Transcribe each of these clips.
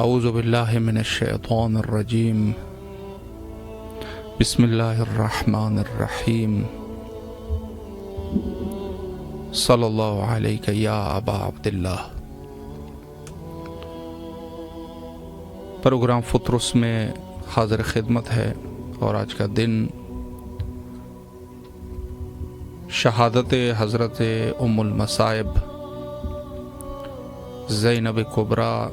اعوذ باللہ من الشیطان الرجیم بسم اللہ الرحمن الرحیم صلی اللہ علیہ یا ابا عبداللہ۔ پروگرام فطرس میں حاضر خدمت ہے اور آج کا دن شہادت حضرت ام المصائب زینب کبریٰ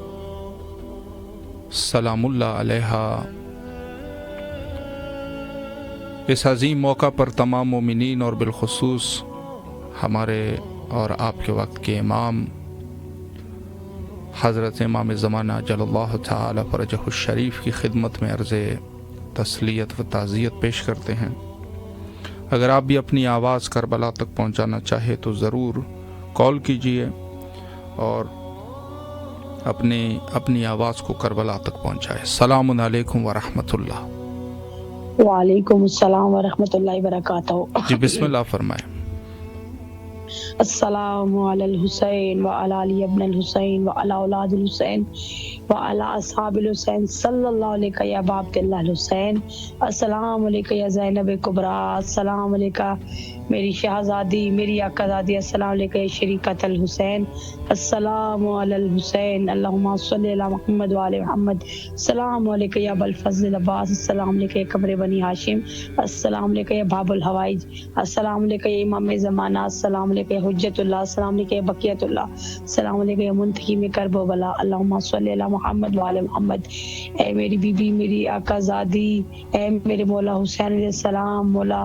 سلام اللہ علیہا۔ اس عظیم موقع پر تمام مومنین اور بالخصوص ہمارے اور آپ کے وقت کے امام حضرت امام زمانہ جل اللہ تعالی فرجہ الشریف کی خدمت میں عرض تسلیت و تعزیت پیش کرتے ہیں۔ اگر آپ بھی اپنی آواز کربلا تک پہنچانا چاہے تو ضرور کال کیجئے اور اپنی آواز کو کربلا تک پہنچائے۔ السلام علیکم ورحمۃ اللہ۔ وعلیکم السلام ورحمۃ اللہ وبرکاتہ۔ جی بسم اللہ فرمائیں۔ السلام علی الحسین وعلی علی ابن الحسین وعلی اولاد الحسین وعلی اصحاب الحسین صلی اللہ علیہ یا ابا عبداللہ الحسین۔ السلام علیکم یا زینب کبریٰ، السلام علیکم میری شہزادی، میری آقازادی، السلام علیکم یا شریکت الحسین، السلام علی الحسین، اللہم صلی علی محمد وعلی محمد، السلام علیکم یا ابا الفضل عباس، السلام علیکم یا قمر بنی ہاشم، السلام علیکم یا باب الحوائج، السلام علیکم یا امام زمانہ، السلام علیکم یا حجت اللہ، السلام علیکم یا بقیت اللہ، السلام علیکم یا منتقم کرب و بلا، اللہم صلی علی محمد وعلی محمد۔ اے میری بی بی، میری آقازادی، اے میرے مولا حسین علیہ السلام، مولا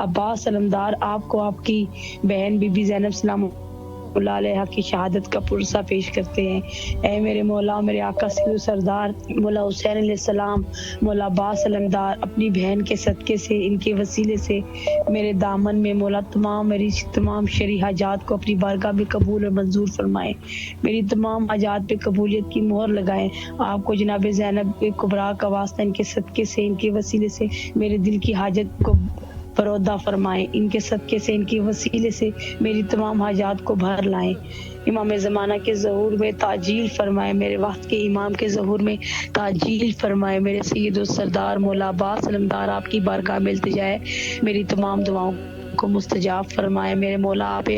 عباس علمدار، آپ کو آپ کی بہن بی بی زینب سلام اللہ علیہ کی شہادت کا پرسہ پیش کرتے ہیں۔ اے میرے مولا، میرے آقا سید و سردار مولا حسین علیہ السلام، مولا عباس علمدار، اپنی بہن کے صدقے سے، ان کے وسیلے سے میرے دامن میں مولا میری تمام شرعی حاجات کو اپنی بارگاہ میں قبول اور منظور فرمائیں، میری تمام حاجات پہ قبولیت کی مہر لگائیں۔ آپ کو جناب زینب کبریٰ کا واسطہ، ان کے صدقے سے، ان کے وسیلے سے میرے دل کی حاجت کو پرودہ فرمائیں، ان کے صدقے سے، ان کے وسیلے سے میری تمام حاجات کو بھر لائیں۔ امام زمانہ کے ظہور میں تعجیل فرمائے، میرے وقت کے امام کے ظہور میں تعجیل فرمائے، میرے سید و سردار مولا عباس علمدار آپ کی بارگاہ میں التجا ہے، میری تمام دعاؤں کو مستجاب فرمائے۔ میرے مولا آپ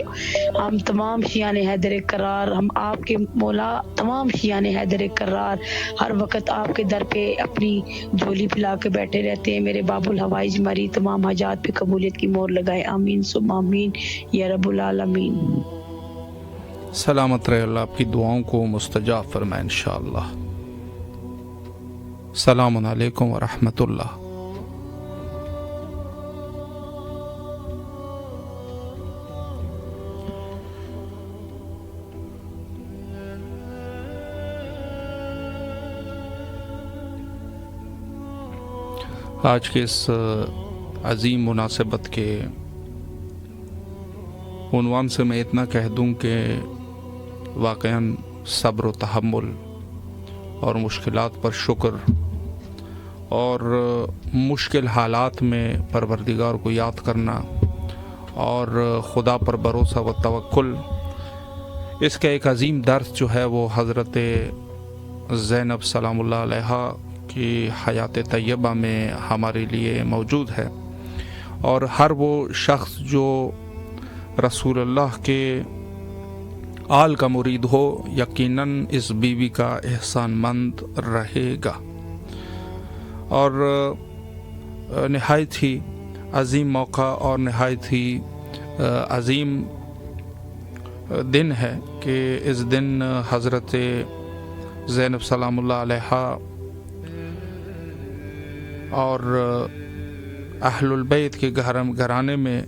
ہم تمام شیعان حیدر کرار، ہم آپ کے مولا تمام شیعان حیدر کرار ہر وقت آپ کے در پہ اپنی جھولی پھیلا کے بیٹھے رہتے ہیں۔ میرے باب الحوائج ہماری تمام حاجات پہ قبولیت کی مہر لگائے، آمین ثم آمین یا رب العالمین۔ سلامت رہے، اللہ آپ کی دعاؤں کو مستجاب فرمائے انشاءاللہ۔ السلام علیکم ورحمۃ اللہ۔ آج کے اس عظیم مناسبت کے عنوان سے میں اتنا کہہ دوں کہ واقعاً صبر و تحمل اور مشکلات پر شکر اور مشکل حالات میں پروردگار کو یاد کرنا اور خدا پر بھروسہ و توکل، اس کا ایک عظیم درس جو ہے وہ حضرت زینب سلام اللہ علیہا کی حیات طیبہ میں ہمارے لیے موجود ہے۔ اور ہر وہ شخص جو رسول اللہ کے آل کا مرید ہو یقیناً اس بیوی کا احسان مند رہے گا۔ اور نہایت ہی عظیم موقع اور نہایت ہی عظیم دن ہے کہ اس دن حضرت زینب سلام اللہ علیہا اور اہل البیت کے گھرانے میں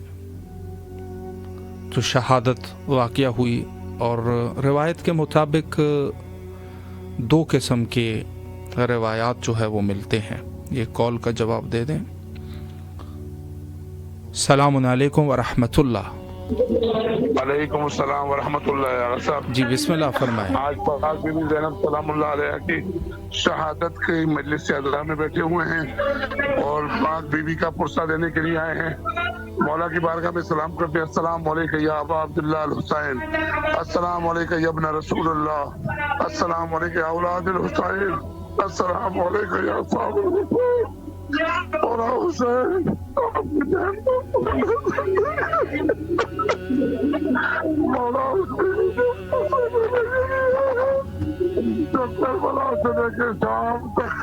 جو شہادت واقعہ ہوئی، اور روایت کے مطابق دو قسم کے روایات جو ہے وہ ملتے ہیں۔ یہ کال کا جواب دے دیں۔ السلام علیکم ورحمۃ اللہ۔ وعلیکم السلام ورحمۃ اللہ صاحب۔ جی بسم اللہ فرمائیں۔ آج پاک بی بی زینب سلام اللہ علیہ کی شہادت کے مجلس سے حضرہ میں بیٹھے ہوئے ہیں، اور پاک بیوی کا پرسہ دینے کے لیے آئے ہیں. مولا کی بارگاہ میں سلام کرتے ہیں. السلام علیکم یا ابا عبداللہ الحسین، السلام علیکم یا ابن رسول اللہ، السلام علیکم یا اولاد الحسین، السلام علیکم یا صاحب الحسین اور حسین. مولا کربلا سے لے کے شام تک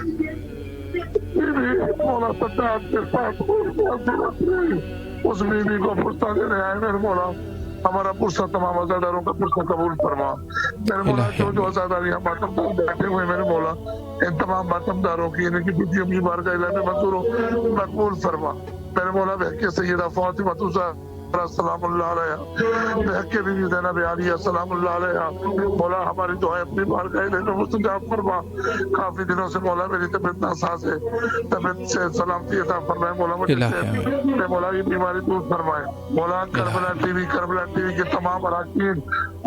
مولا سجاد کے ساتھ اس بیوی کو پرسہ دینے آئے. میرے مولا ہمارا پرسہ تمام عزاداروں کا پرسہ قبول فرما. میرے مولا جو عزادار یہاں ماتمدار بیٹھے ہوئے میرے مولا ان تمام ماتمداروں کی ان کی بیٹیوں کی بارگاہ الہی میں منظور و مقبول فرما. میرے مولا بہکے سیدہ فاطمہ السلام اللہ علیہ، بہکے بیوی زینب عالیہ السلام اللہ علیہ. مولا ہماری دعائیں اپنی بارگاہ الہی میں مستجاب فرما. کافی دنوں سے مولا میری طبیعت ناساز ہے، طبیعت سے سلامتی عطا فرمائے. مولا مجھے مولا کی بیماری دور فرمائے. مولا کربلا ٹی وی کے تمام اراکین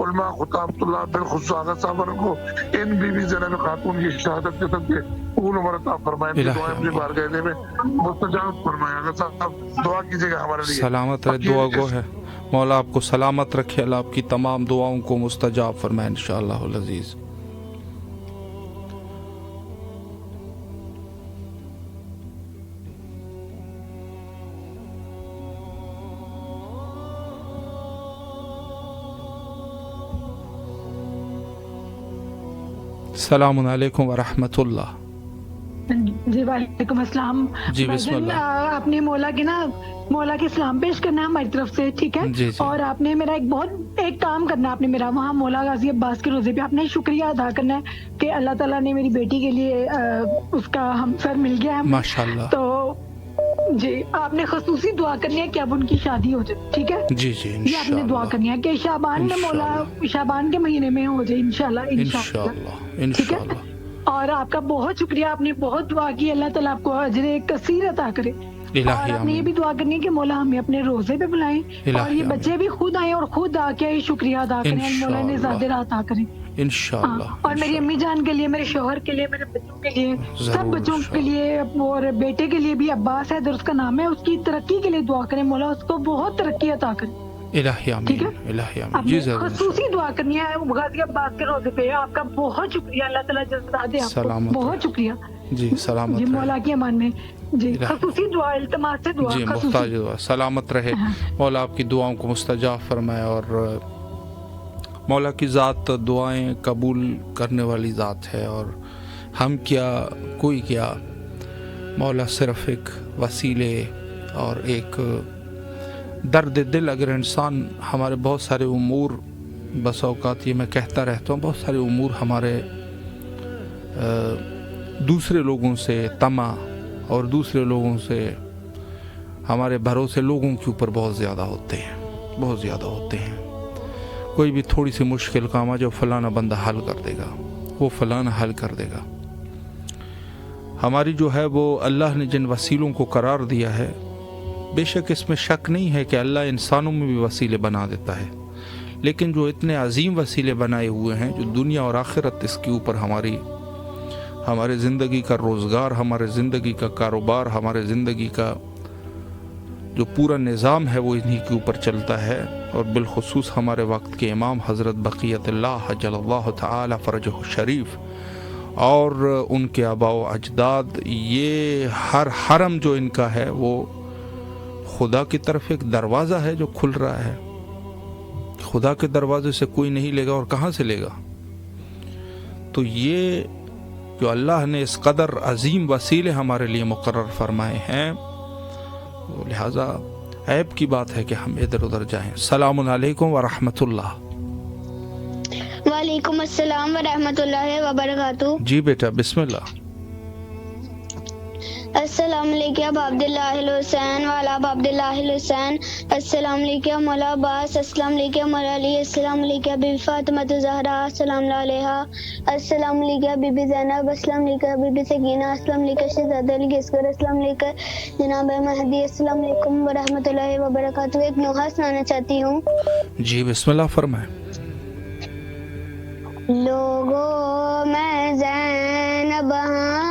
علماء خطاب اللہ بالخصوص آغا صاحب کو ان بیوی زینب خاتون کی شہادت کے صدقے قبول عمر عطا فرمائے. دعائیں اپنی بارگاہ الہی میں مستجاب فرمائے. آغا صاحب دعا کیجیے گا ہمارے لیے. سلامت رہے، دعا گو ہے. مولا آپ کو سلامت رکھے، اللہ آپ کی تمام دعاؤں کو مستجاب فرمائے انشاءاللہ العزیز. السلام علیکم ورحمۃ اللہ. جی وعلیکم السلام. جی بسم اللہ. آپ نے مولا کے سلام پیش کرنا ہے ہماری طرف سے، ٹھیک ہے؟ جی. اور آپ نے میرا ایک کام کرنا ہے. آپ نے میرا وہاں مولا غازی عباس کے روزے پہ آپ نے شکریہ ادا کرنا ہے کہ اللہ تعالیٰ نے میری بیٹی کے لیے اس کا ہمسر مل گیا ہے ماشاءاللہ. تو جی آپ نے خصوصی دعا کرنی ہے کہ اب ان کی شادی ہو جائے، ٹھیک ہے؟ جی یہ آپ نے دعا کرنی ہے کہ شعبان میں مولا شعبان کے مہینے میں ہو جائے انشاءاللہ. اور آپ کا بہت شکریہ، آپ نے بہت دعا کی. اللہ تعالیٰ آپ کو اجر کثیر عطا کرے. اور آپ نے یہ بھی دعا کرنی ہے کہ مولا ہمیں اپنے روزے پہ بلائیں اور یہ بچے بھی خود آئیں اور خود آ کے شکریہ ادا کریں. مولا نے زیادہ عطا کریں انشاءاللہ. اور میری امی جان کے لیے، میرے شوہر کے لیے، میرے بچوں کے لیے، سب بچوں کے لیے اور بیٹے کے لیے بھی، عباس ہے اس کا نام ہے، اس کی ترقی کے لیے دعا کریں. مولا اس کو بہت ترقی عطا کرے. ٹھیک ہے؟ خصوصی دعا کرنی ہے غازی عباس کے روزے پہ. آپ کا بہت شکریہ، اللہ تعالیٰ جزا دے آپ کو. بہت شکریہ. جی سلامت جی مولا کی امان میں. جی خصوصی دعا، التماس سے دعا. جی محتاج دعا. سلامت رہے. مولا آپ کی دعاؤں کو مستجاب فرمائے. اور مولا کی ذات دعائیں قبول کرنے والی ذات ہے. اور ہم کیا، کوئی کیا، مولا صرف ایک وسیلے اور ایک درد دل. اگر انسان ہمارے بہت سارے امور، بس اوقات یہ میں کہتا رہتا ہوں، بہت سارے امور ہمارے دوسرے لوگوں سے طمع اور دوسرے لوگوں سے ہمارے بھروسے لوگوں کے اوپر بہت زیادہ ہوتے ہیں. کوئی بھی تھوڑی سی مشکل کام آ جو فلانا بندہ حل کر دے گا، وہ فلانا حل کر دے گا. ہماری جو ہے وہ اللہ نے جن وسیلوں کو قرار دیا ہے، بے شک اس میں شک نہیں ہے کہ اللہ انسانوں میں بھی وسیلے بنا دیتا ہے، لیکن جو اتنے عظیم وسیلے بنائے ہوئے ہیں، جو دنیا اور آخرت اس کے اوپر ہمارے زندگی کا روزگار، ہمارے زندگی کا کاروبار، ہمارے زندگی کا جو پورا نظام ہے وہ انہی کے اوپر چلتا ہے. اور بالخصوص ہمارے وقت کے امام حضرت بقیت اللہ جل اللہ تعالی فرجہ الشریف اور ان کے آباء و اجداد، یہ ہر حرم جو ان کا ہے وہ خدا کی طرف ایک دروازہ ہے جو کھل رہا ہے. خدا کے دروازے سے کوئی نہیں لے گا، اور کہاں سے لے گا؟ تو یہ جو اللہ نے اس قدر عظیم وسیلے ہمارے لیے مقرر فرمائے ہیں، لہذا عیب کی بات ہے کہ ہم ادھر ادھر جائیں. السلام علیکم ورحمۃ اللہ. وعلیکم السلام ورحمۃ اللہ وبرکاتہ. جی بیٹا بسم اللہ. السلام علیکم ابا عبداللہ الحسین والا ابا عبداللہ الحسین. السلام علیکم مولا عباس. السلام علیکم مولا علی. السلام علیکم بی بی فاطمہ الزہرا السلام علیہا. السلام علیکم بی بی زینب. السلام علیکم بی بی سکینہ. السلام علیکم شہزادہ علی گسکر. السلام علیکم جناب مہدی. السلام علیکم ورحمۃ اللہ وبرکاتہ. ایک نوحہ سنانا چاہتی ہوں. جی بسم اللہ فرمائیں. لوگوں میں زینب ہاں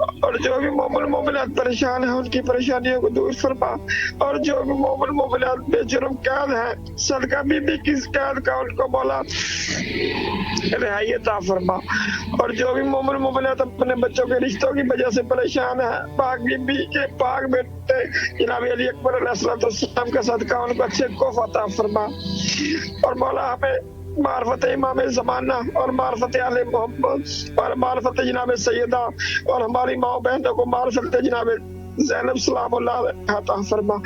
اور جو بھی مومن مومنات پریشان ہیں ان کی پریشانیوں کو دور فرما، اور جو بھی مومن مومنات بے جرم قید ہیں صدقہ بی بی کی قید کا ان کو مولا رہائی عطا فرما، اور جو بھی مومن مومنات اپنے بچوں کے رشتوں کی وجہ سے پریشان ہیں پاک بی بی کے پاک بیٹے جناب علی اکبر علیہ السلام کا صدقہ ان کو اچھے کوف عطا فرما، اور مولا ہمیں معرفت امام زمانہ اور معرفت اہل محمد اور معرفت جناب سیدہ اور ہماری ماں بہنوں کو معرفت جناب زینب سلام اللہ علیہ عطا فرما۔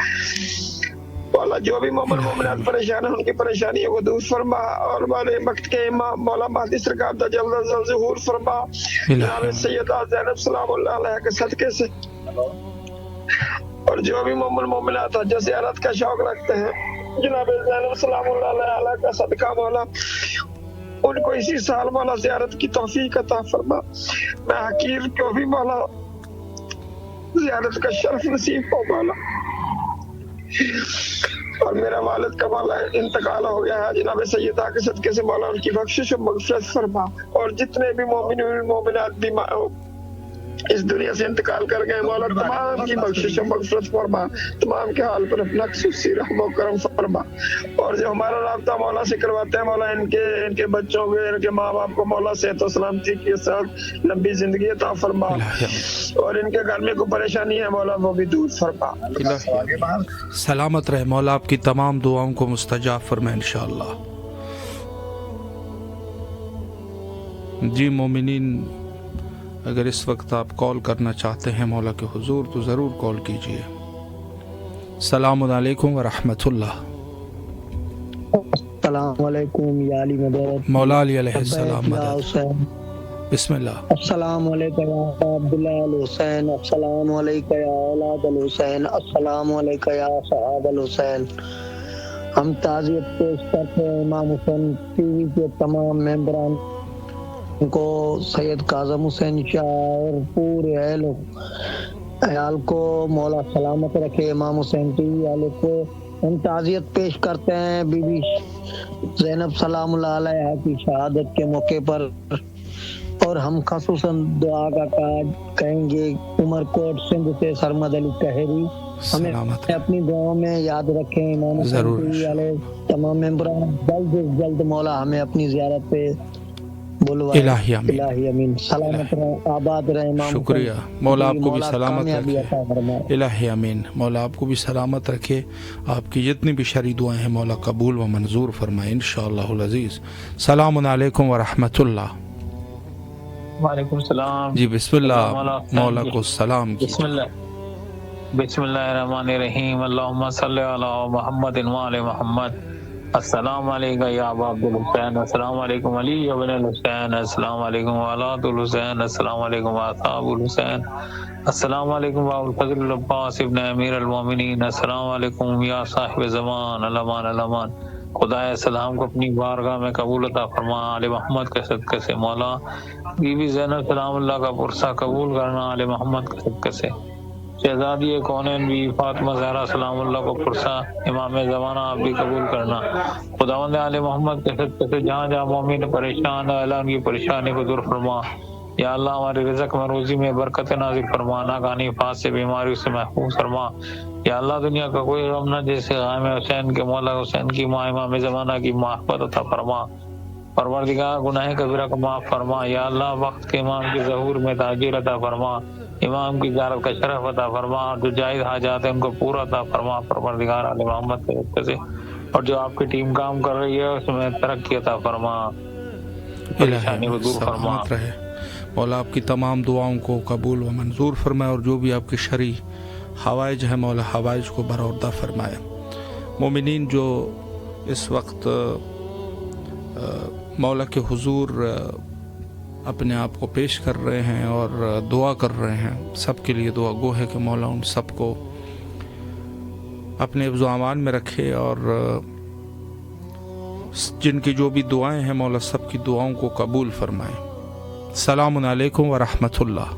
مولا جو بھی مومن مومنات پریشان ہیں ان کی پریشانیوں کو دور فرما، اور ہمارے وقت کے امام مولا مہدی سرکار کا جلد ظہور فرما جناب سیدہ زینب سلام اللہ علیہ کے صدقے سے، اور جو بھی مومن مومنات حج زیارت کا شوق رکھتے ہیں جناب زینب سلام اللہ علیہ کا صدقہ مولا ان کو اسی سال مولا زیارت کی توفیق عطا فرما۔ میں حقیر کو بھی مولا زیارت کا شرف نصیب ہو مولا، اور میرا والد کا مولا انتقال ہو گیا ہے جناب سیدہ کے صدقے سے مولا ان کی بخشش و مغفرت فرما، اور جتنے بھی مومنین مومنات بھی اس دنیا سے انتقال کر گئے مولا تمام کی بخشش و مغفرت فرما، تمام کے حال پر اپنا خصوصی رحم و کرم فرما، اور جو ہمارا رابطہ مولا سے کرواتے ہیں مولا ان کے بچوں کے ان کے ماں باپ کو مولا صحت و سلامتی کے ساتھ لمبی زندگی عطا فرما، اور ان کے گھر میں کوئی پریشانی ہے مولا وہ بھی دور فرما۔ سلامت رہے مولا، آپ کی تمام دعاؤں کو مستجاب فرمائے انشاءاللہ۔ جی مومنین، اگر اس وقت آپ کال کرنا چاہتے ہیں مولا کے حضور تو ضرور کال کیجئے۔ السلام علیکم ورحمۃ اللہ۔ السلام علیکم یا علی مدد مولا علی علیہ السلام مدد۔ بسم اللہ۔ السلام علیکم یا عبداللہ الحسین، السلام علیکم یا اولاد الحسین، السلام علیکم یا صحاب الحسین۔ ہم تعزیت پیش کرتے ہیں امام حسین ٹی وی کے تمام ممبران کو، سید کاظم حسین شاہ اور پورے اہل عیال کو مولا سلامت رکھے، امام حسین ٹی وی والے کو ہم تعزیت پیش کرتے ہیں بی بی زینب سلام اللہ علیہ کی شہادت کے موقع پر، اور ہم خصوصاً دعا کا کہیں گے عمر کوٹ سندھ سے سرمد علی قہری ہمیں اپنی دعاؤں میں یاد رکھیں، امام حسین ٹی وی والے تمام ممبران جلد از جلد مولا ہمیں اپنی زیارت پہ الہی امین۔ الہی امین۔ سلامت رہیں، آباد رہیں امام۔ شکریہ مولا، آپ کو بھی سلامت رکھے۔ الہی امین۔ مولا آپ کو بھی سلامت رکھے، آپ کی جتنی بھی شرعی دعائیں ہیں مولا قبول و منظور فرمائے انشاءاللہ العزیز۔ السلام علیکم ورحمۃ اللہ۔ وعلیکم السلام۔ جی بسم اللہ، مولا کو سلام کی۔ بسم اللہ الرحمن الرحیم۔ اللہم صلی علی محمد وعلی محمد۔ السلام علیکم یا ابا عبدالحسین، السلام علیکم علی ابن الحسین، السلام علیکم اولاد الحسین، السلام علیکم اصحاب الحسین، السلام علیکم ابو الفضل العباس ابن امیر المومنین، السلام علیکم یا صاحب زمان الامان الامان۔ خدا السلام کو اپنی بارگاہ میں قبول عطا فرما، آل محمد کے صدقے سے مولا بی بی زینب سلام اللہ کا پرسہ قبول کرنا، آل محمد کے صدقے سے شہزادی کونین بھی فاطمہ زہرا سلام اللہ کو پرسہ امام زمانہ آپ بھی قبول کرنا، خداوند آل محمد کے صدقے سے جہاں جہاں مومن پریشان ہے اللہ ان کی پریشانی کو دور فرما، یا اللہ ہماری رزق میں روزی میں برکت نازل فرما، ناگہانی فات سے بیماری سے محفوظ فرما، یا اللہ دنیا کا کوئی غم نہ جیسے غائم حسین کے مولا حسین کی ماں امام زمانہ کی محبت عطا فرما، پروردگار گناہ کبیرہ کو معاف فرما، یا اللہ وقت کے امام کے ظہور میں تاجر عطا فرما، امام کی زیارت کا شرف عطا فرما، جو جائز حاجات ہیں ان کو پورا عطا فرما پروردگار آل محمد کے صدقے سے، اور جو آپ کی ٹیم کام کر رہی ہے اس میں ترقی عطا فرما، پریشانی کو دور فرما۔ مولا آپ کی تمام دعاؤں کو قبول و منظور فرمائے، اور جو بھی آپ کی شرعی حوائج ہیں مولا حوائج کو برآوردہ فرمائے۔ مومنین جو اس وقت مولا کے حضور اپنے آپ کو پیش کر رہے ہیں اور دعا کر رہے ہیں، سب کے لیے دعا گو ہے کہ مولا ان سب کو اپنے حفظ و امان میں رکھے، اور جن کی جو بھی دعائیں ہیں مولا سب کی دعاؤں کو قبول فرمائے۔ السلام علیکم ورحمۃ اللہ۔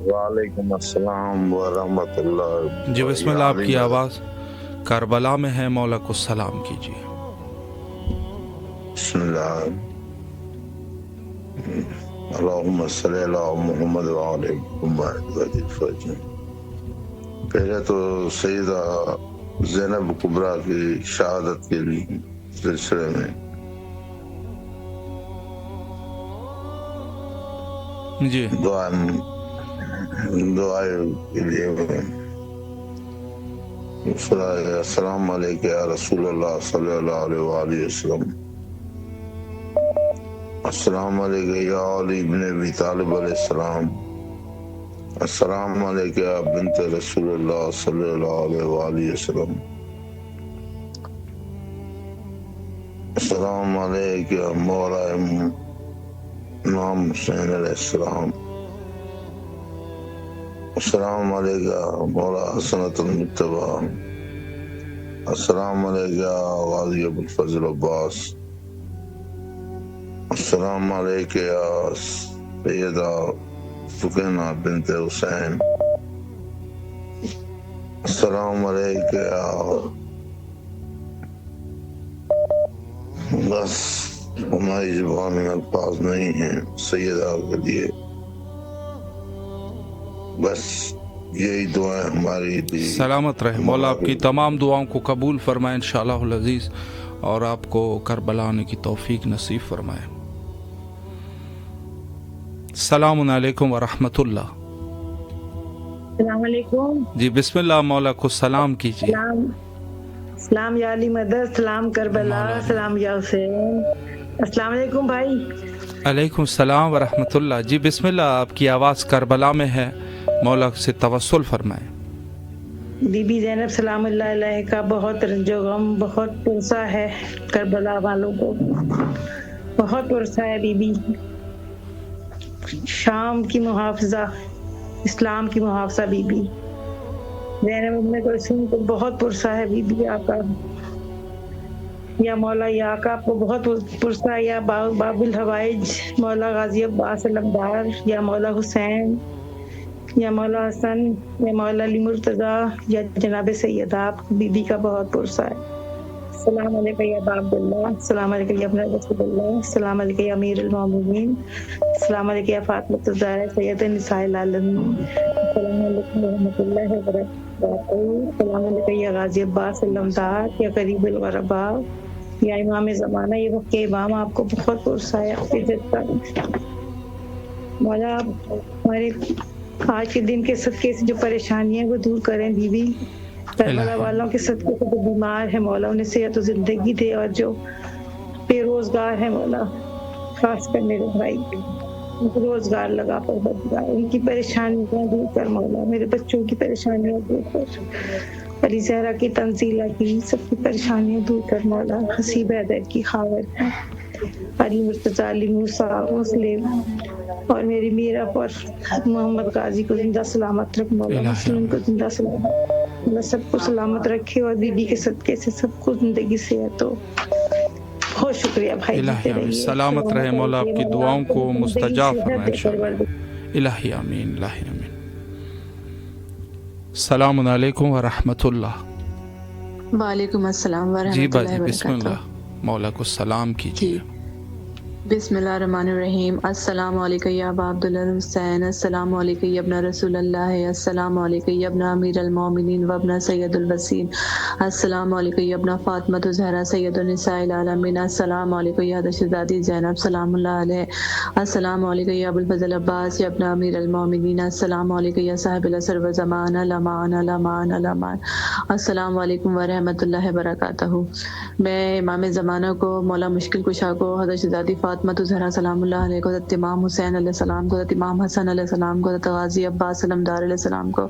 وعلیکم السلام ورحمۃ اللہ۔ جی بسم اللہ، آپ کی آواز کربلا میں ہے، مولا کو سلام کیجیے۔ بسم اللہ۔ اللہم صلی علی محمد وعلی محمد وعلی الفجر. پہلے تو سیدہ زینب کبریٰ کی شہادت کے لیے سلسلے میں جی دعائے کے لیے السلام علیکم یا رسول اللہ صلی اللہ علیہ وآلہ وسلم. السلام علیکم یا علی بن ابی طالب علیہ السلام. السلام علیکم یا بنت رسول اللہ صلی اللہ علیہ وآلہ وسلم. السلام علیکم یا مولا امام حسین علیہ السلام. السلام علیکم مولا حسنۃ المجتبیٰ. السلام علیکم غازی ابو الفضل عباس. السلام علیکم یا سیدہ سکینہ بنت حسین. السلام علیکم یا بس ہماری زبان میں الفاظ نہیں ہیں سیدہ کے لیے، بس یہی دعائیں ہماری دی. سلامت رہے مولا، آپ کی تمام دعاؤں کو قبول فرمائے انشاءاللہ العزیز، اور آپ کو کربلا آنے کی توفیق نصیب فرمائے. السلام علیکم ورحمۃ اللہ. السلام علیکم. جی بسم اللہ، مولا کو سلام کیجیے. سلام یا علی مدد، سلام کربلا، سلام یا حسین. السلام علیکم بھائی. علیکم السلام ورحمۃ اللہ. جی بسم اللہ، آپ کی آواز کربلا میں ہے، مولا سے توسل فرمائیں. بی بی زینب سلام اللہ علیہ کا بہت رنج و غم، بہت پرسہ ہے کربلا والوں کو، بہت پرسہ ہے بی بی. شام کی محافظہ، اسلام کی محافظہ بی بی زینب ام کلثوم کو بہت پرسہ ہے بی بی آقا. یا مولا یا آقا آپ کو بہت پرسہ ہے، یا باب الحوائج مولا غازی عباس علمدار، یا مولا حسین، یا مولا حسن، یا مولا علی مرتضیٰ، یا جناب سیدہ، آپ بی بی کا بہت پرسہ ہے. السلام علیکم یا ابا عبداللہ. السلام علیکم یا ابن رسول اللہ. السلام علیکم یا امیر المومنین. السلام علیکم یا فاطمہ الزہرا سید نساء العالمین. السلام علیکم ورحمۃ اللہ وبرکاتہ. السلام علیکم یا غازی عباس علمدار، یا قریب الغرباء، یا امام زمانہ، یہ وقت کے امام، آپ کو بہت پرسہ ہے آپ کی عزت کا. مولا آپ ہمارے آج کے دن کے صدقے سے جو پریشانیاں ہیں وہ دور کریں بی بی. کربلا والوں کے صدقے سے جو بیمار ہیں مولا انہیں صحت و زندگی دے، اور جو بے روزگار ہیں مولا خاص کر میرے بھائی ان کو روزگار لگا پر بدلا، ان کی پریشانیاں دور کر مولا، میرے بچوں کی پریشانیاں دور کر، علی زہرا کی تنزیلہ کی سب کی پریشانیاں دور کر مولا. حسیب حیدر کی خاور، علی مرتضیٰ، علی موسیٰ، مسلم، اور میری میرا پر محمد غازی کو زندہ سلامت رکھ مولا، مسلم کو زندہ سلامت، اللہ سب کو سلامت رکھے، اور بی بی کے صدقے سے سب کو زندگی صحت ہو. بہت شکریہ بھائی. الہی سلامت رہے مولا، آپ کی دعاؤں کو مستجاب فرمائے انشاءاللہ. الہی آمین، الہی آمین. السلام علیکم ورحمۃ اللہ. وعلیکم السلام ورحمۃ جی اللہ بھائی بسم وبرکاتہ. اللہ، مولا کو سلام کیجیے. بسم اللہ الرحمن الرحیم. السلام علیکم یا ابا عبداللہ الحسین. السلام علیکم یا ابن رسول اللہ. السلام علیکم یا ابن امیر المومنین و ابن سید الوسیم. السلام علیکم یا ابن فاطمہ الزہرا سید النساء العالمین. السلام علیکم یا شہزادی زینب سلام اللہ علیہ. السلام علیکم یا ابو الفضل عباس یا ابن امیر المومنین. السلام علیکم یا صاحب العصر و زمان الامان الامان الامان. السلام علیکم ورحمۃ اللہ وبرکاتہ. میں امام زمانہ کو، مولا مشکل کشا کو، حضرت شہزادی فاطمہ الزہرا سلام اللہ علیہ کو، حضرت امام حسین علیہ السلام کو، حضرت امام حسن علیہ السلام کو، حضرت غازی عباس علمدار علیہ السلام کو،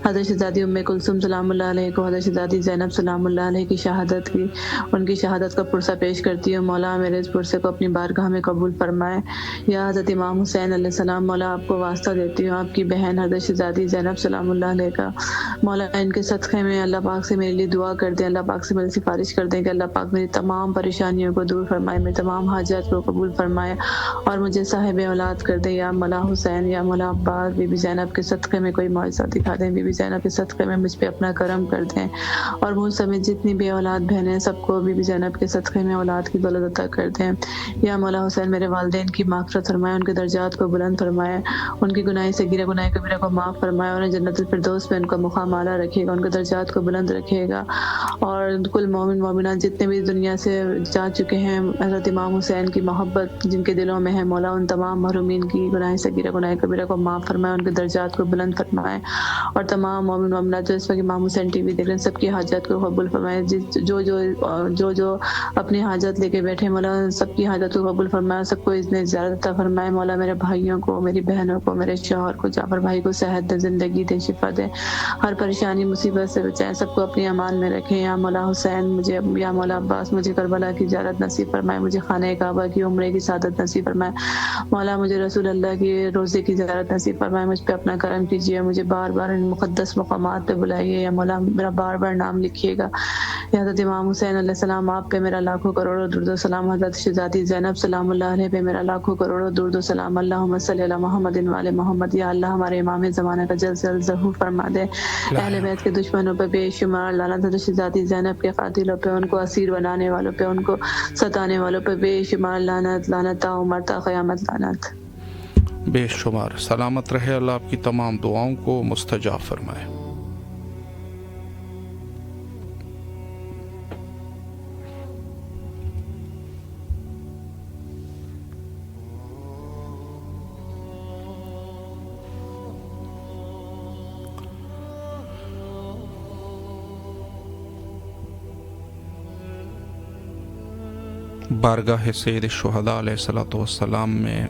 حضرت شہزادی ام کلثوم سلام اللہ علیہ کو، حضرت شہزادی زینب سلام اللہ علیہ کی شہادت کی، ان کی شہادت کا پرسہ پیش کرتی ہوں. مولا میرے اس پرسے کو اپنی بارگاہ میں قبول فرمائے. یا حضرت امام حسین علیہ السلام، مولا آپ کو واسطہ دیتی ہوں آپ کی بہن حضرت شہزادی زینب سلام اللہ علیہ کا. مولا ان کے صدقے میں اللہ پاک سے میرے لیے دعا کر دیں، اللہ پاک سے میری سفارش کر دیں کہ اللہ پاک میری تمام پریشانیوں کو دور فرمائے، میری تمام حاجات کو قبول قبول فرمائے اور مجھے صاحب اولاد کر دے یا مولا حسین یا مولا عباس، بی بی زینب کے صدقے میں کوئی معجزہ دکھا دیں، بی بی زینب کے صدقے میں مجھ پہ اپنا کرم کر دیں، اور مجھ سمیت جتنی بھی اولاد بہنیں سب کو بی بی زینب کے صدقے میں اولاد کی دولت عطا کر دیں۔ یا مولا حسین میرے والدین کی مغفرت فرمائے، ان کے درجات کو بلند فرمائے، ان کی گناہ صغیرہ گناہ کبیرہ کو معاف فرمائے، اور جنت الفردوس میں ان کا مقام اعلیٰ رکھے گا، ان کے درجات کو بلند رکھے گا۔ اور کل مومن مومنات جتنے بھی دنیا سے جا چکے ہیں، حضرت امام حسین کی محبت جن کے دلوں میں ہے، مولا ان تمام محرومین کی گناہ صغیرہ گناہ کبیرہ کو معاف فرمائے، ان کے درجات کو بلند فرمائے، اور تمام مومن مومنات جو اس وقت امام حسین ٹی وی دیکھ رہے ہیں سب کی حاجات کو قبول فرمائے، جو اپنی حاجت لے کے بیٹھے مولا سب کی حاجت کو قبول فرمائے، سب کو اذن زیارت عطا فرمائے۔ مولا میرے بھائیوں کو، میری بہنوں کو، میرے شوہر کو، جعفر بھائی کو صحت دے، زندگی دے، شفا دے، ہر پریشانی مصیبت سے بچائے، سب کو اپنی امان میں رکھیں۔ یا مولا حسین مجھے، یا مولا عباس مجھے کربلا کی زیارت نصیب فرمائے، مجھے خانہ کعبہ کی عمرے کی سعادت نصیب فرمائے، مولا مجھے رسول اللہ کی روزے کی زیارت نصیب فرمائے، مجھ پہ اپنا کرم کیجیے، مجھے بار بار ان مقدس مقامات پہ بلائیے، یا مولا میرا بار بار نام لکھیے گا۔ یا حضرت امام حسین علیہ السلام آپ پہ میرا لاکھوں کروڑوں درود و سلام، حضرت شہزادی زینب سلام اللہ علیہ پہ میرا لاکھوں کروڑوں درود و سلام، اللہم صلی علی محمد وعلی محمد۔ یا اللہ ہمارے امام زمانہ کا جلد سے جلد ظہور فرما دے، اہل بیت کے دشمنوں پہ بے شمار لعنت، حضرت شہزادی زینب کے قاتلوں پہ، ان کو اسیر بنانے والوں پہ، ان کو ستانے والوں پہ بے شمار لعنت، لعنت تا عمر تا قیامت لعنت، بے شمار۔ سلامت رہے، اللہ آپ کی تمام دعاؤں کو مستجاب فرمائے۔ بارگاہ سید الشہداء علیہ الصلوۃ والسلام میں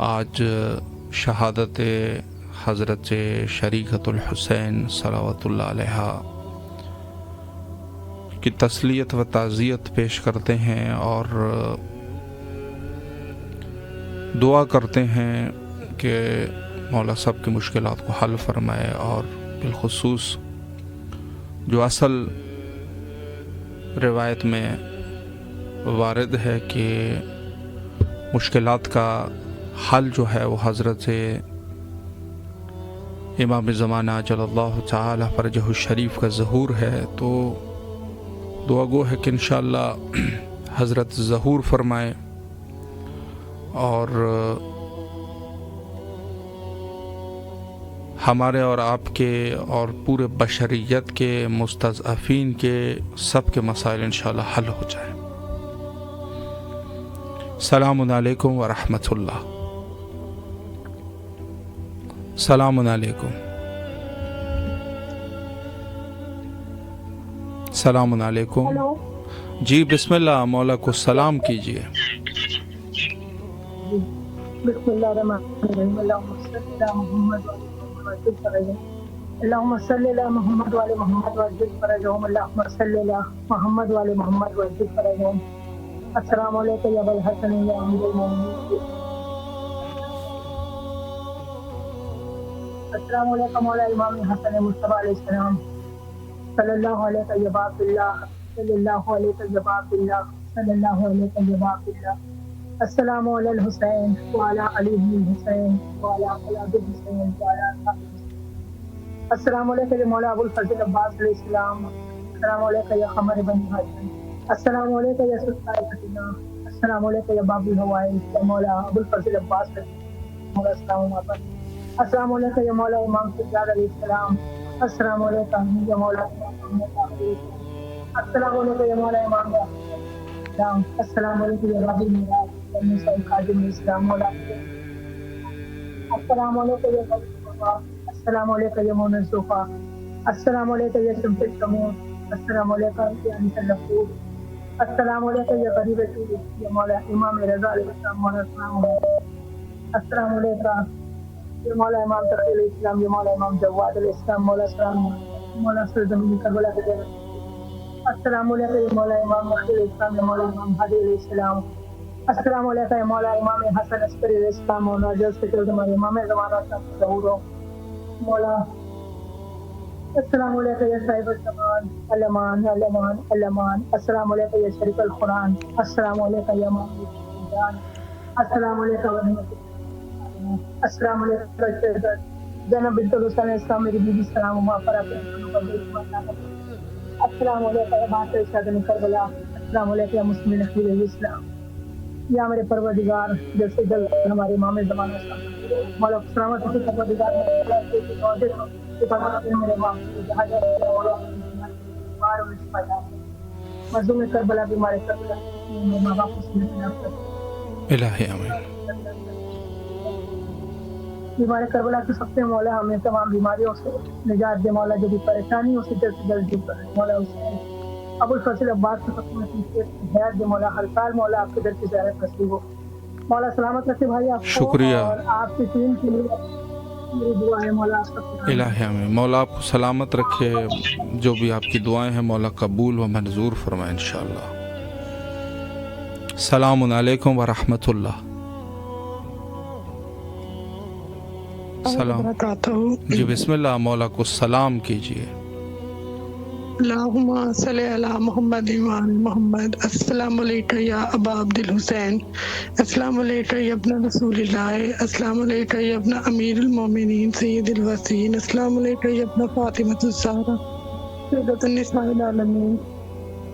آج شہادت حضرت شریکۃ الحسین صلوات اللہ علیہ کی تسلیت و تعزیت پیش کرتے ہیں اور دعا کرتے ہیں کہ مولا سب کی مشکلات کو حل فرمائے، اور بالخصوص جو اصل روایت میں وارد ہے کہ مشکلات کا حل جو ہے وہ حضرت امام زمانہ اجل اللہ تعالی فرجہ الشریف کا ظہور ہے، تو دعا گو ہے کہ انشاءاللہ حضرت ظہور فرمائے اور ہمارے اور آپ کے اور پورے بشریت کے مستضعفین کے سب کے مسائل انشاءاللہ حل ہو جائیں۔ السلام علیکم ورحمۃ اللہ۔ السلام علیکم۔ السلام علیکم۔ جی بسم اللہ، مولا کو سلام کیجیے۔ بسم اللہ الرحمن الرحیم، اللہم صلی علی محمد وعلی محمد وعجل فرجہم، اللہم صلی علی محمد وعلی محمد وعجل فرجہم۔ السلام علیکم یا ابا الحسن یا امیر المومنین، السلام علیکم مولا امام حسن مصطفیٰ علیہ السلام، صلی اللہ علیہ یا باب اللہ، صلی اللہ علیہ یا باب اللہ، صلی اللہ علیہ یا باب اللہ۔ السلام علی الحسین وعلی علی الحسین وعلی اولاد الحسین وعلی اصحاب الحسین۔ السلام علیکم یا مولا ابو الفضل عباس علیہ السلام، السلام علیکم یا قمر بنی ہاشم، السلام علیکم یا سلطان فتنہ، السلام علیکم یا باب الحوائج یا مولا ابو الفضل عباس علیہ السلام، مولا السلام علیکم۔ السلام علیکم یا مولا امام سجاد علیہ السلام، السلام علیکم یا مولا السلام علیکم یا مولا امام السلام علیکم یا ربی میراج یا موسیٰ قادم الاسلام مولا، السلام علیکم یا السلام علیکم یا مولا صوفہ، السلام علیکم یا شمس الشمون، السلام علیکم یا انس النفور، السلام علیکم یا غریب یا مولا امام رضا علیہ السلام، مولا السلام علیکم۔ السلام علیکم یا مولا امام تقی علیہ السلام، یا مولا امام جواد علیہ السلام، مولا السلام علیکم، مولا سلطان کربلا کے جنت۔ السلام علیکم یا مولا امام مخدی علیہ السلام، یا مولا امام ہادی علیہ السلام۔ السلام علیکم یا مولا امام حسن عسکری علیہ السلام، مولا جلد سے جلد ہمارے امام زمانہ کا ظہور ہو، مولا السلام علیکم یا صاحب الزمان الامان الامان الامان السلام علیکم یا شریف القرآن السلام علیکم یا محمود جان السلام علیکم ورحمۃ اللہ السلام علیکم زینب بنت الحسین اسلام میری بیوی سلام و معافرت السلام علیکم یا بات ارشاد کربلا السلام علیکم یا مسلم نقیب اسلام یا میرے پروردگار جلد سے جلد ہمارے امام زمانہ مولا سلامت کے پروردگار میرے مظلوم کربلا بیمار کربلا ماں باپ کو الہی آمین. بیمار کربلا کے سب سے مولا ہمیں تمام بیماریوں سے نجات دے مولا، جو بھی پریشانیوں سے جلد دور کرے مولا. اسے ابو الفضل عباس کے سب سے ہدایت دے مولا. ہر سال مولا آپ کے در کی زیارت نصیب ہو مولا. سلامت رکھے بھائی آپ کو، شکریہ اور آپ کی ٹیم کے لیے میری دعا ہے مولا آپ سب. الہی آمین. مولا آپ کو سلامت رکھے، جو بھی آپ کی دعائیں ہیں مولا قبول و منظور فرمائے انشاءاللہ. السلام علیکم ورحمۃ اللہ. سلام جی بسم اللہ، مولا کو سلام کیجیے. اللہم صلی علی محمد وعلی محمد. السلام علیکم یا ابا عبد الحسین، السلام علیکم یا ابن رسول اللہ، السلام علیکم یا ابن امیر المومنین سید الوسین، السلام علیکم یا ابن فاطمۃ الزہرا سیدۃ النساء العالمین،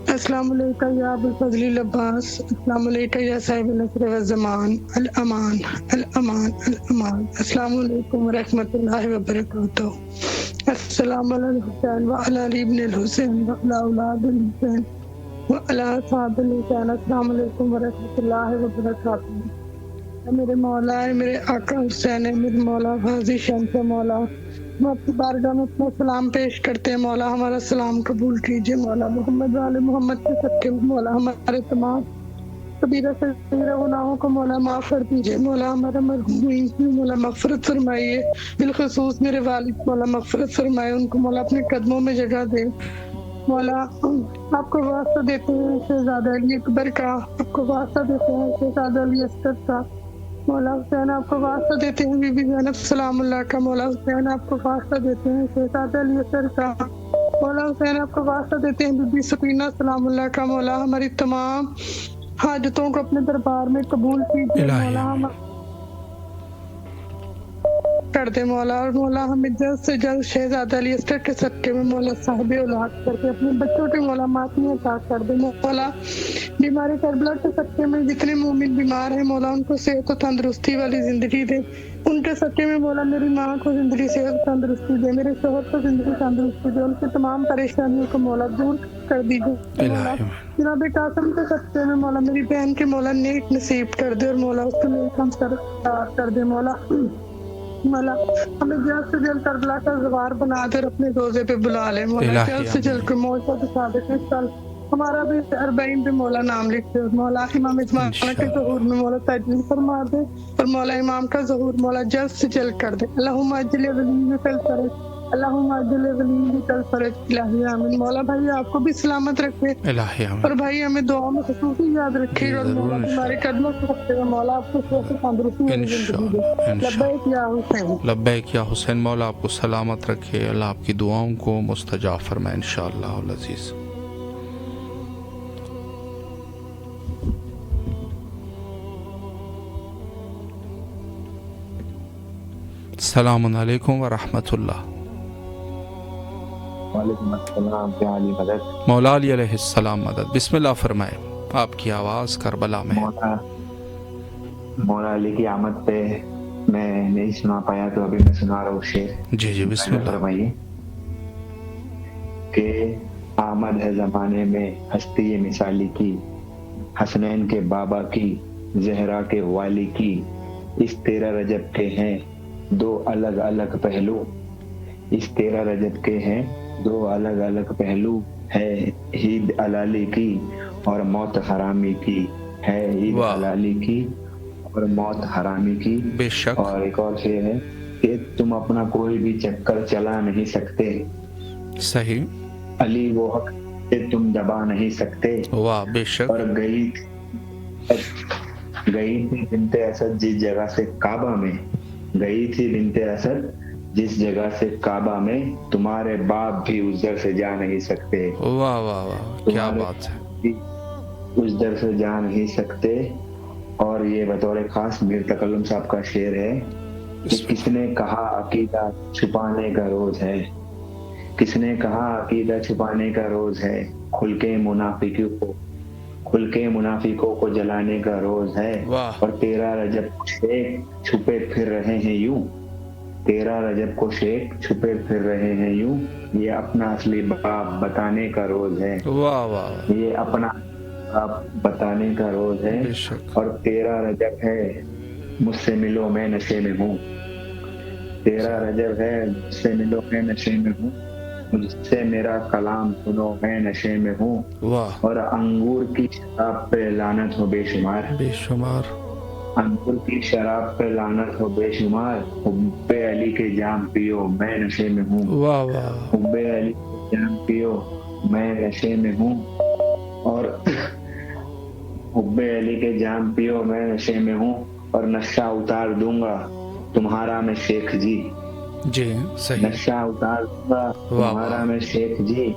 السلام علیکم یا ابو الفضل العباس، السلام علیکم یا صاحب النصر والزمان الامان الامان الامان. السلام علیکم ورحمۃ اللہ وبرکاتہ. السلام علی الحسین وعلی علی ابن الحسین وعلی اولاد الحسین وعلی اصحاب الحسین. السلام علیکم ورحمۃ اللہ وبرکاتہ. میرے مولا ہے، میرے آقا حسین ہے، میرے مولا غازی شمس مولا، ہم آپ کی بارگاہ میں اپنا سلام پیش کرتے ہیں مولا. ہمارا سلام قبول کیجیے مولا. محمد والے محمد کے صدقے مولا ہمارے تمام کبیرہ صغیرہ گناہوں کو مولا معاف کر دیجیے مولا. ہمارے مرحومین کی مولا مغفرت فرمائیے، بالخصوص میرے والد مولا مغفرت فرمائے، ان کو مولا اپنے قدموں میں جگہ دے مولا. آپ کو واسطہ دیتے ہیں شہزادہ علی اکبر کا، آپ کو واسطہ دیتے ہیں شہزادہ علی اصغر کا مولا. حسین آپ کو واسطہ دیتے ہیں بی بی زینب سلام اللہ کا مولا. حسین آپ کو واسطہ دیتے ہیں شہزادہ علی اصغر کا مولا. حسین آپ کو واسطہ دیتے ہیں بی بی سکینہ سلام اللہ کا مولا. ہماری تمام حاجتوں کو اپنے دربار میں قبول کیجیے مولا، ہم کر دے مولا. اور مولا ہمیں جلد سے جلد شہزادہ علی اصغر کے صدقے میں مولا صاحب اولاد کر کے اپنے بچوں کے مولا ماتمی عطا کر دے مولا. بیماری کربلا کے صدقے میں جتنے مومن بیمار ہیں مولا ان کو صحت و تندرستی والی زندگی دے. ان کے صدقے میں مولا میری ماں کو زندگی صحت تندرستی دے، میرے شوہر کو زندگی تندرستی دے، ان کی تمام پریشانیوں کو مولا دور کر دیجیے مولا. جناب قاسم کے صدقے میں مولا میری بہن کے مولا نیک نصیب کر دے، اور مولا اس کو نیک ہم کر دے مولا. مولا ہمیں جلد سے جلد کربلا کا زوار بنا دے اور اپنے روزے پہ بلا لے مولا. جلد سے جلد کو موجہ دکھا دے. اس سال ہمارا بھی 40 پہ مولا نام لکھ دے مولا. امام زمانہ کے ظہور میں مولا تجلیل فرما دے، اور مولا امام کا ظہور مولا جلد سے جلد کر دے. اللہم اجل ولی کل فرج، اللہم اجل ولی کل فرج. الہی آمین. مولا بھائی آپ کو بھی سلامت رکھے الہی آمین. اور بھائی ہمیں دعا میں خصوصی یاد رکھے، اور مولا ہمارے قدموں سے رکھتے ہوئے مولا آپ کو صحت و تندرستی والی زندگی دے. لبیک یا حسین. لبیک یا حسین. مولا آپ کو سلامت رکھے، اللہ آپ کی دعاؤں کو مستجاب فرمائے انشاءاللہ العزیز. السلام علیکم ورحمۃ اللہ. وعلیکم السلام. علی مدد. مولا علی علیہ السلام مدد. بسم اللہ فرمائے. آپ کی آواز کربلا میں. مولا علی کی آمد پہ میں نہیں سنا پایا تو ابھی میں سنا رہا ہوں شعر. جی جی بسم اللہ فرمائیے. کہ آمد ہے زمانے میں ہستی مثالی کی، حسنین کے بابا کی، زہرا کے والی کی. اس 13 رجب کے ہیں دو الگ الگ پہلو، اس 13 رجب کے ہیں دو الگ الگ پہلو. ہے عید علالی کی اور موت حرامی کی، ہے عید علالی کی اور موت حرامی کی. بے شک. اور ایک اور شعر ہے کہ تم اپنا کوئی بھی چکر چلا نہیں سکتے، صحیح. علی وہ حق سے تم دبا نہیں سکتے. واہ بے شک. اور گئی تھی بنت اسد جس جگہ سے کعبہ میں، گئی تھی بنت اسد جس جگہ سے کعبہ میں تمہارے باپ بھی اس در سے جا نہیں سکتے. واہ واہ واہ، کیا بات ہے. اس در سے جا نہیں سکتے. اور یہ بطور خاص میر تکلم صاحب کا شعر ہے کہ کس نے کہا عقیدہ چھپانے کا روز ہے، کس نے کہا عقیدہ چھپانے کا روز ہے، کھل کے منافقوں کو جلانے کا روز ہے. اور 13 رجب کو شیخ چھپے پھر رہے ہیں یوں، 13 رجب کو شیخ چھپے پھر رہے ہیں یوں، یہ اپنا اصلی باپ بتانے کا روز ہے. یہ اپنا باپ بتانے کا روز ہے. اور 13 رجب ہے مجھ سے ملو میں نشے میں ہوں، 13 رجب ہے مجھ سے ملو میں نشے میں ہوں، مجھ سے میرا کلام سنو میں نشے میں ہوں. اور انگور کی شراب پہ لعنت ہو بے شمار، بے شمار انگور کی شراب پہ لعنت ہو بے شمار، حب علی کے جام پیو میں نشے میں ہوں، حب علی کے جام پیو میں نشے میں ہوں. اور حب علی کے جام پیو میں نشے میں ہوں، اور نشہ اتار دوں گا تمہارا میں شیخ جی، جی صحیح، نشہ اتار دوں گا تمہارا میں شیخ جی،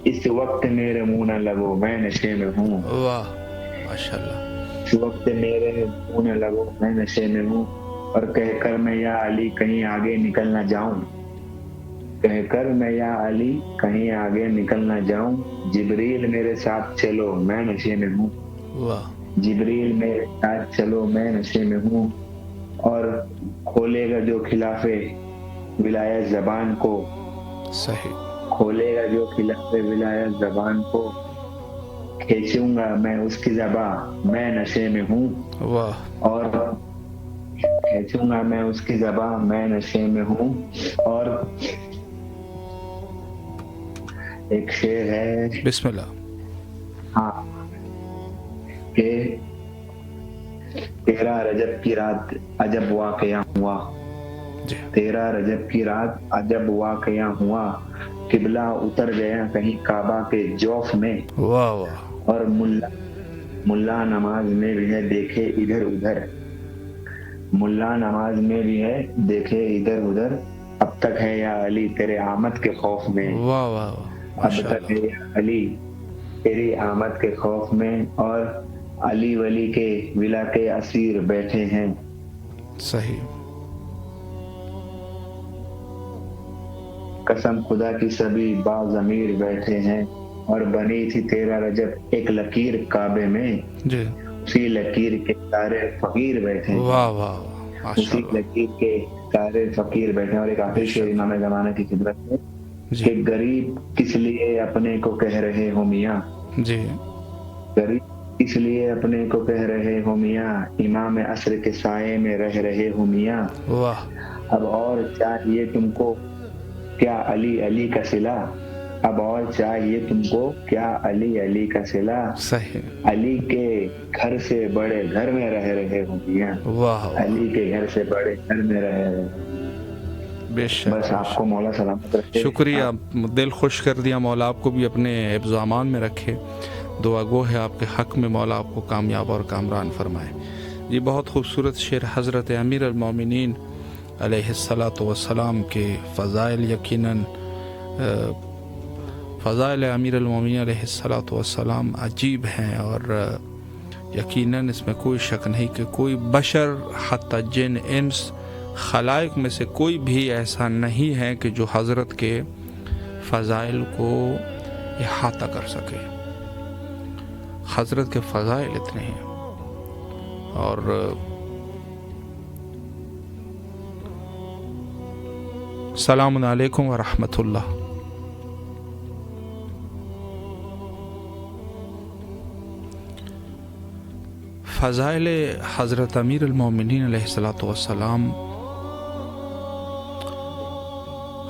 اس وقت میرے منہ نہ لگو میں نشے میں ہوں. واہ ماشاءاللہ. اس وقت میرے منہ نہ لگو میں نشے میں ہوں. اور کہہ کر میں یا علی کہیں آگے نکل نہ جاؤں، کہہ کر میں یا علی کہیں آگے نکل نہ جاؤں، جبریل میرے ساتھ چلو میں نشے میں ہوں، جبریل میرے ساتھ چلو میں نشے میں ہوں. اور کھولے گا جو خلاف ولایت زبان کو، صحیح کھولے گا جو خلاف ولایت زبان کو، کھینچوں گا میں اس کی زبان میں نشے میں ہوں. اور کھینچوں گا میں اس کی زبان میں نشے میں ہوں. اور ایک شعر ہے، بسم اللہ. ہاں، کہ 13 رجب کی رات عجب واقعہ ہوا، 13 رجب کی رات عجب واقعہ ہوا، قبلہ اتر گیا کہیں کعبہ کے جوف میں. اور ملا نماز میں بھی ہے دیکھے ادھر ادھر، ملا نماز میں بھی ہے دیکھے ادھر ادھر، اب تک ہے یا علی تیرے آمد کے خوف میں، اب تک ہے یا علی تیری آمد کے خوف میں. اور علی ولی کے ولا کے اسیر بیٹھے ہیں. صحیح. قسم خدا کی سبھی باضمیر بیٹھے ہیں. اور بنی تھی 13 رجب ایک لکیر کعبے میں، اسی لکیر کے سارے فقیر بیٹھے ہیں، اسی لکیر کے سارے فقیر بیٹھے ہیں. اور ایک آخری شعر امام زمانہ کی خدمت میں کہ غریب کس لیے اپنے کو کہہ رہے ہو میاں، غریب اس لیے اپنے کو کہہ رہے ہو میاں، امام عصر کے سائے میں رہ رہے ہو میاں. اب اور چاہیے تم کو کیا علی علی کا صلہ، اب اور چاہیے تم کو کیا علی علی کا صلہ، علی کے گھر سے بڑے گھر میں رہ رہے ہو میاں، علی کے گھر سے بڑے گھر میں رہ رہے. بس آپ کو مولا سلامت رکھے. شکریہ، دل خوش کر دیا. مولا آپ کو بھی اپنے حفظ و امان میں رکھے. دعا گو ہے آپ کے حق میں، مولا آپ کو کامیاب اور کامران فرمائے. یہ بہت خوبصورت شعر حضرت امیر المومنین علیہ الصلاۃ والسلام کے فضائل، یقیناً فضائل امیر المومنین علیہ الصلاۃ والسلام عجیب ہیں، اور یقیناً اس میں کوئی شک نہیں کہ کوئی بشر حتی جن انس خلائق میں سے کوئی بھی ایسا نہیں ہے کہ جو حضرت کے فضائل کو احاطہ کر سکے. حضرت کے فضائل اتنے ہیں. اور السلام علیکم ورحمۃ اللہ. فضائل حضرت امیر المومنین علیہ الصلاۃ والسلام،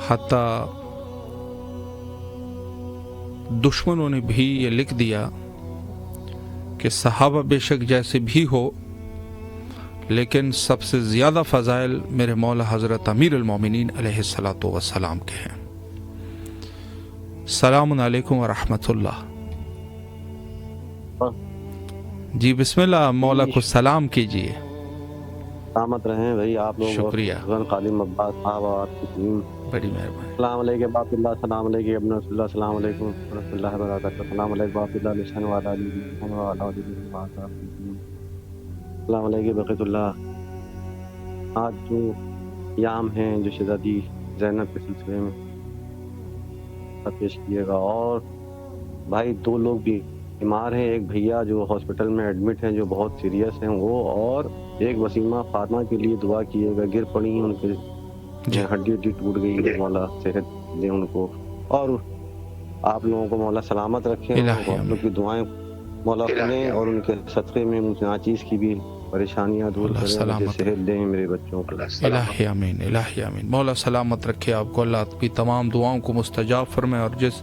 حتیٰ دشمنوں نے بھی یہ لکھ دیا کہ صحابہ بے شک جیسے بھی ہو، لیکن سب سے زیادہ فضائل میرے مولا حضرت امیر المومنین علیہ الصلاۃ والسلام کے ہیں. السلام علیکم ورحمۃ اللہ. جی بسم اللہ، مولا کو سلام کیجیے. سلامت رہیں بھائی آپ لوگ. شکریہ. قادم عباس صاحب اور آپ کی ٹیم, بڑی مہربانی. السلام علیکم باپ اللہ, السلام علیکم ابن رسول اللہ, السلام علیکم ورحمۃ اللہ وبرکاتہ, السلام علیکم باپ اللہ حسین والا علی حسین والا علی السلام علیکم بقیت اللہ. آج جو یام ہیں جو شہزادی زینب کے سلسلے میں پیش کیے گا, اور بھائی 2 لوگ بھی بیمار ہیں, ایک بھیا جو ہاسپٹل میں ایڈمٹ ہیں جو بہت سیریس ہیں وہ, اور ایک وسیمہ فاطمہ کے لیے دعا کیے گا, گر پڑی ہیں, ان کے ہڈی ٹوٹ گئی ہے, مولا صحت دے ان کو, اور آپ لوگوں کو مولا سلامت رکھے, آپ لوگ کی دعائیں مولا سنیں اور ان کے صدقے میں ناچیز کی بھی پریشانیاں دور کریں, صحت دیں میرے بچوں کو. الہی آمین, الہی آمین. مولا سلامت رکھے آپ کو, اللہ آپ کی تمام دعاؤں کو مستجاب فرمائے, اور جس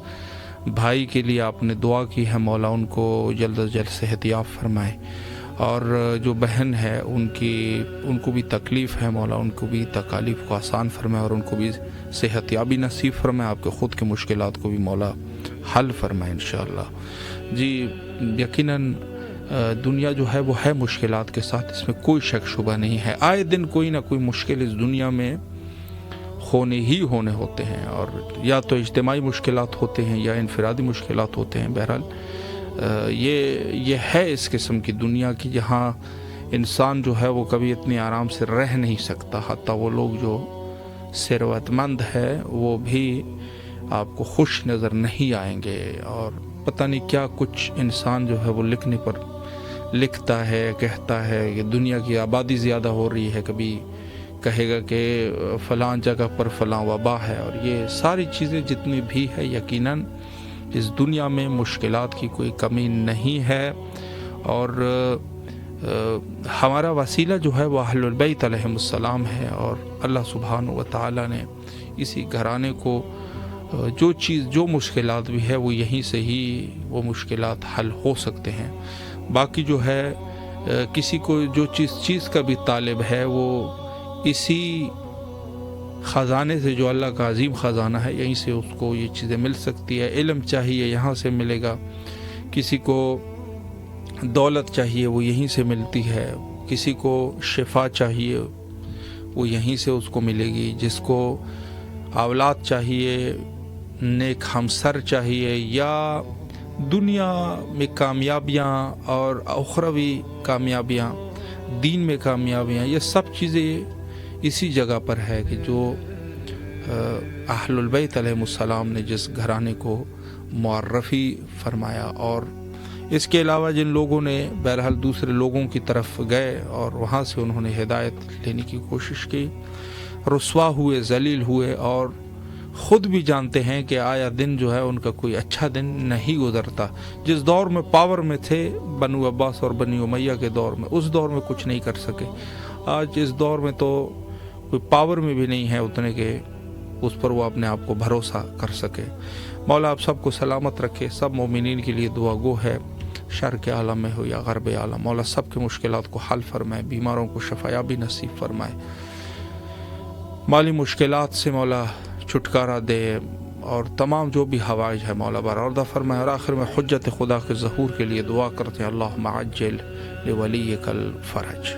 بھائی کے لیے آپ نے دعا کی ہے مولا ان کو جلد از جلد صحت یاب فرمائے, اور جو بہن ہے ان کو بھی تکلیف ہے مولا ان کو بھی تکالیف کو آسان فرمائے, اور ان کو بھی صحت یابی نصیب فرمائے, آپ کے خود کی مشکلات کو بھی مولا حل فرمائے انشاءاللہ. جی یقیناً دنیا جو ہے وہ ہے مشکلات کے ساتھ, اس میں کوئی شک شبہ نہیں ہے. آئے دن کوئی نہ کوئی مشکل اس دنیا میں ہونے ہوتے ہیں, اور یا تو اجتماعی مشکلات ہوتے ہیں یا انفرادی مشکلات ہوتے ہیں. بہرحال یہ ہے اس قسم کی دنیا کی, جہاں انسان جو ہے وہ کبھی اتنی آرام سے رہ نہیں سکتا. حتیٰ وہ لوگ جو ثروت مند ہے وہ بھی آپ کو خوش نظر نہیں آئیں گے, اور پتہ نہیں کیا کچھ انسان جو ہے وہ لکھنے پر لکھتا ہے, کہتا ہے کہ دنیا کی آبادی زیادہ ہو رہی ہے, کبھی کہے گا کہ فلاں جگہ پر فلاں وبا ہے, اور یہ ساری چیزیں جتنی بھی ہے یقیناً اس دنیا میں مشکلات کی کوئی کمی نہیں ہے. اور ہمارا وسیلہ جو ہے وہ اہل البیت علیہم السلام ہے, اور اللہ سبحانہ و تعالی نے اسی گھرانے کو جو مشکلات بھی ہے وہ یہیں سے ہی وہ مشکلات حل ہو سکتے ہیں. باقی جو ہے کسی کو جو چیز کا بھی طالب ہے وہ اسی خزانے سے جو اللہ کا عظیم خزانہ ہے یہیں سے اس کو یہ چیزیں مل سکتی ہے. علم چاہیے یہاں سے ملے گا, کسی کو دولت چاہیے وہ یہیں سے ملتی ہے, کسی کو شفا چاہیے وہ یہیں سے اس کو ملے گی, جس کو اولاد چاہیے, نیک ہمسر چاہیے, یا دنیا میں کامیابیاں اور اخروی کامیابیاں, دین میں کامیابیاں, یہ سب چیزیں اسی جگہ پر ہے کہ جو اہل البیت علیہ السلام نے جس گھرانے کو معرفی فرمایا. اور اس کے علاوہ جن لوگوں نے بہرحال دوسرے لوگوں کی طرف گئے اور وہاں سے انہوں نے ہدایت لینے کی کوشش کی, رسوا ہوئے, ذلیل ہوئے, اور خود بھی جانتے ہیں کہ آیا دن جو ہے ان کا کوئی اچھا دن نہیں گزرتا. جس دور میں پاور میں تھے بنو عباس اور بنی امیہ کے دور میں, اس دور میں کچھ نہیں کر سکے. آج اس دور میں تو کوئی پاور میں بھی نہیں ہے اتنے کہ اس پر وہ اپنے آپ کو بھروسہ کر سکے. مولا آپ سب کو سلامت رکھے, سب مومنین کے لیے دعا گو ہے, شرق عالم میں ہو یا غرب عالم. مولا سب کے مشکلات کو حل فرمائے, بیماروں کو شفایابی نصیب فرمائے, مالی مشکلات سے مولا چھٹکارا دے, اور تمام جو بھی حوائج ہے مولا برآوردہ فرمائے. اور آخر میں حجت خدا کے ظہور کے لیے دعا کرتے ہیں, اللہم عجل لولیک الفرج.